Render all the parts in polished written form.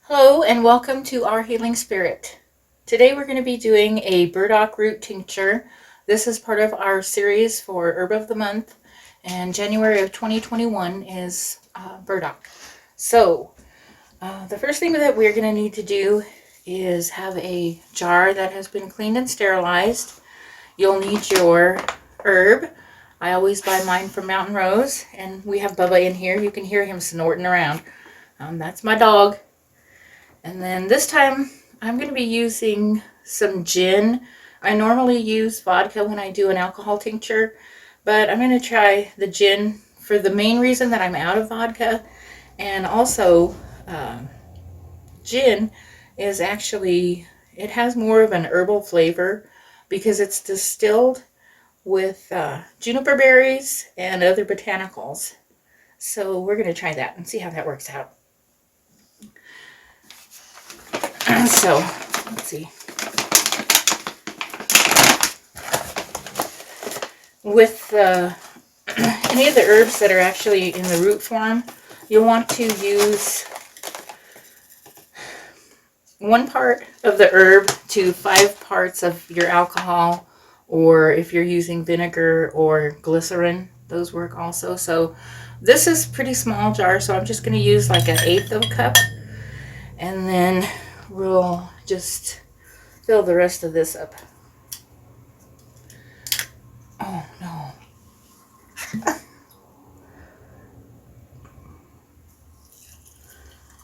Hello and welcome to Our Healing Spirit. Today we're going to be doing a burdock root tincture. This is part of our series for Herb of the Month, and January of 2021 is burdock. So the first thing that we're going to need to do is have a jar that has been cleaned and sterilized. You'll need your herb. I always buy mine from Mountain Rose, and we have Bubba in here. You can hear him snorting around. That's my dog. And then this time I'm going to be using some gin. I normally use vodka when I do an alcohol tincture, but I'm going to try the gin for the main reason that I'm out of vodka. And also, gin is actually, it has more of an herbal flavor because it's distilled with juniper berries and other botanicals. So we're going to try that and see how that works out. So, let's see. With any of the herbs that are actually in the root form, you'll want to use 1 part of the herb to 5 parts of your alcohol, or if you're using vinegar or glycerin, those work also. So this is a pretty small jar, so I'm just going to use like 1/8 of a cup, and then we'll just fill the rest of this up. Oh no.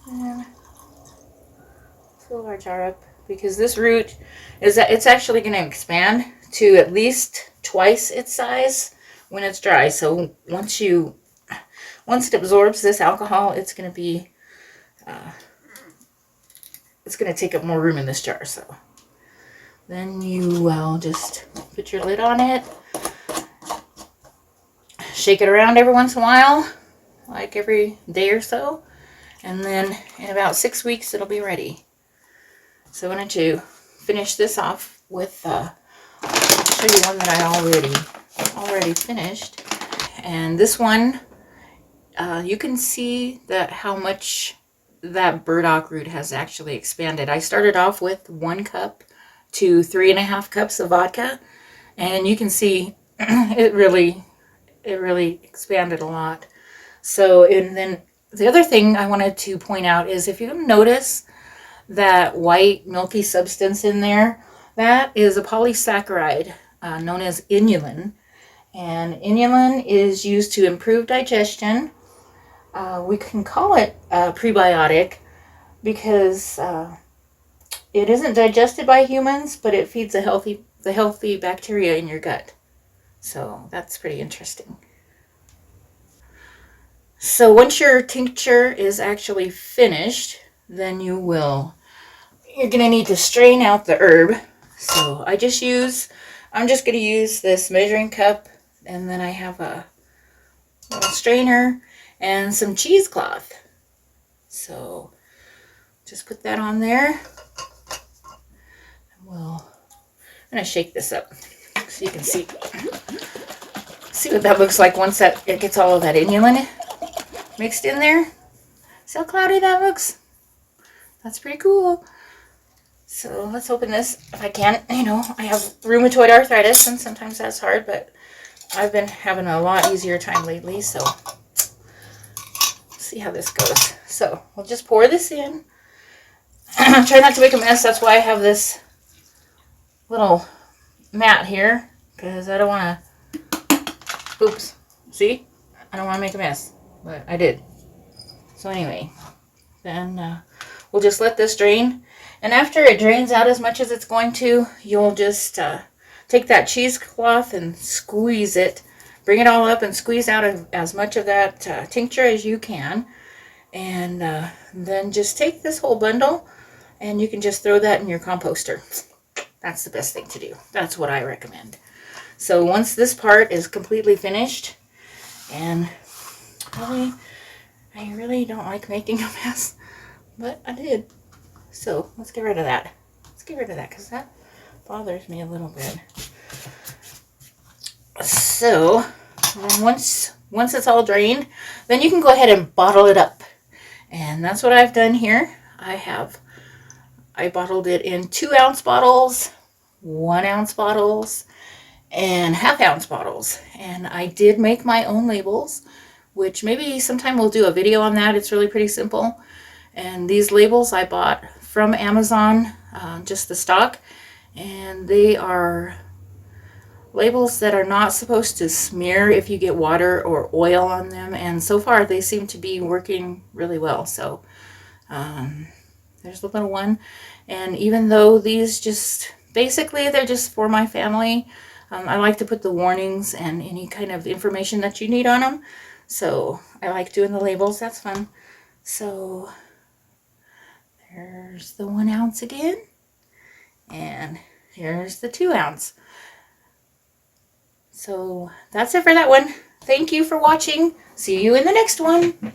And fill our jar up, because this root is that it's actually going to expand to at least twice its size when it's dry. So once it absorbs this alcohol, it's going to be it's going to take up more room in this jar. So then you will just put your lid on it, shake it around every once in a while, like every day or so, and then in about 6 weeks it'll be ready. So why don't you finish this off with I'll show you one that I already finished. And this one, you can see that how much that burdock root has actually expanded. I started off with 1 cup to 3.5 cups of vodka, and you can see it really expanded a lot. So, and then the other thing I wanted to point out is, if you notice that white milky substance in there, that is a polysaccharide known as inulin. And inulin is used to improve digestion. We can call it a prebiotic because it isn't digested by humans, but it feeds the healthy bacteria in your gut. So that's pretty interesting. So once your tincture is actually finished, then you're going to need to strain out the herb. So I'm just going to use this measuring cup, and then I have a little strainer and some cheesecloth. So just put that on there. I'm going to shake this up so you can see what that looks like once it gets all of that inulin mixed in there. See how cloudy that looks? That's pretty cool. So let's open this if I can. I have rheumatoid arthritis, and sometimes that's hard, but I've been having a lot easier time lately, so see how this goes. So we'll just pour this in. Try not to make a mess. That's why I have this little mat here, because I don't want to, oops, see? I don't want to make a mess, but I did. So anyway, then we'll just let this drain. And after it drains out as much as it's going to, you'll just take that cheesecloth and squeeze it. Bring it all up and squeeze out as much of that tincture as you can. And then just take this whole bundle, and you can just throw that in your composter. That's the best thing to do. That's what I recommend. So once this part is completely finished, and I really don't like making a mess, but I did. So let's get rid of that. Let's get rid of that, because that bothers me a little bit. So then once it's all drained, then you can go ahead and bottle it up. And that's what I've done here. I bottled it in 2-ounce bottles, 1-ounce bottles, and half-ounce bottles. And I did make my own labels, which maybe sometime we'll do a video on that. It's really pretty simple. And these labels I bought from Amazon, just the stock, and they are labels that are not supposed to smear if you get water or oil on them, and so far they seem to be working really well. So there's the little one, and even though these just basically they're just for my family, I like to put the warnings and any kind of information that you need on them, so I like doing the labels. That's fun. So there's the 1 ounce again, and here's the 2 ounce. So that's it for that one. Thank you for watching. See you in the next one.